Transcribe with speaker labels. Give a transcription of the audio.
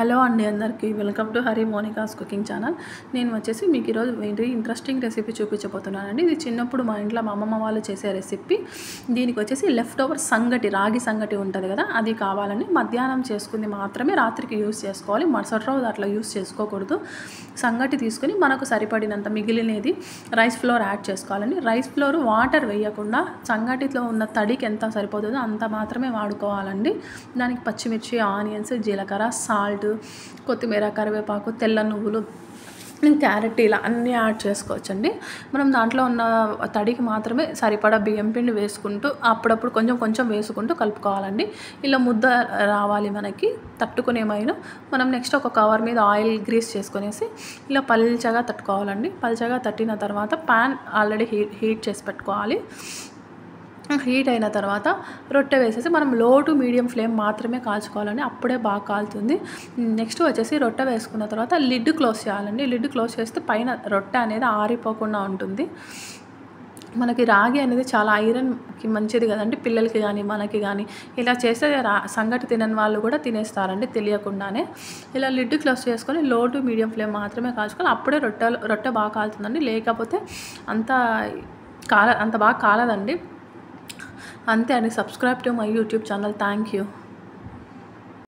Speaker 1: Hello అండి అందరికీ welcome to Hari Monica's cooking channel. నేను వచ్చేసి మీకు ఈరోజు వెరీ ఇంట్రెస్టింగ్ రెసిపీ చూపించబోతున్నానండి. ఇది చిన్నప్పుడు మా ఇంట్లో మా అమ్మమ్మ వాళ్ళు చేసే రెసిపీ. దీనికి వచ్చేసి లెఫ్ట్ ఓవర్ సంగటి, రాగి సంగటి ఉంటుంది కదా, అది కావాలండి. మధ్యాహ్నం చేసుకుంది మాత్రమే రాత్రికి యూస్ చేసుకోవాలి, మరుసటి రోజు అట్లా యూస్ చేసుకోకూడదు. సంగటి తీసుకుని మనకు సరిపడినంత మిగిలినది రైస్ ఫ్లోర్ యాడ్ చేసుకోవాలండి. రైస్ ఫ్లోర్ వాటర్ వేయకుండా సంగటిలో ఉన్న తడికి ఎంత సరిపోతుందో అంత మాత్రమే వాడుకోవాలండి. దానికి పచ్చిమిర్చి, ఆనియన్స్, జీలకర్ర, సాల్ట్, కొత్తిమీర, కరివేపాకు, తెల్ల నువ్వులు, క్యారెట్ ఇలా అన్నీ యాడ్ చేసుకోవచ్చండి. మనం దాంట్లో ఉన్న తడికి మాత్రమే సరిపడా బియ్యం పిండి వేసుకుంటూ అప్పుడప్పుడు కొంచెం కొంచెం వేసుకుంటూ కలుపుకోవాలండి. ఇలా ముద్ద రావాలి మనకి తట్టుకునేమైనా. మనం నెక్స్ట్ ఒక కవర్ మీద ఆయిల్ గ్రీస్ చేసుకునేసి ఇలా పల్చగా తట్టుకోవాలండి. పల్చగా తట్టిన తర్వాత ప్యాన్ ఆల్రెడీ హీట్ చేసి పెట్టుకోవాలి. హీట్ అయిన తర్వాత రొట్టె వేసేసి మనం లో టు మీడియం ఫ్లేమ్ మాత్రమే కాల్చుకోవాలండి, అప్పుడే బాగా కాలుతుంది. నెక్స్ట్ వచ్చేసి రొట్టె వేసుకున్న తర్వాత లిడ్ క్లోజ్ చేయాలండి. లిడ్ క్లోజ్ చేస్తే పైన రొట్టె అనేది ఆరిపోకుండా ఉంటుంది. మనకి రాగి అనేది చాలా ఐరన్కి మంచిది కదండి, పిల్లలకి కానీ మనకి కానీ. ఇలా చేస్తే సంగటి తినని వాళ్ళు కూడా తినేస్తారండి తెలియకుండానే. ఇలా లిడ్ క్లోజ్ చేసుకొని లో టు మీడియం ఫ్లేమ్ మాత్రమే కాల్చుకొని అప్పుడే రొట్టె బాగా కాలుతుందండి. లేకపోతే అంత బాగా కాలదండి. అంతే అండి. Subscribe to my YouTube channel. Thank you.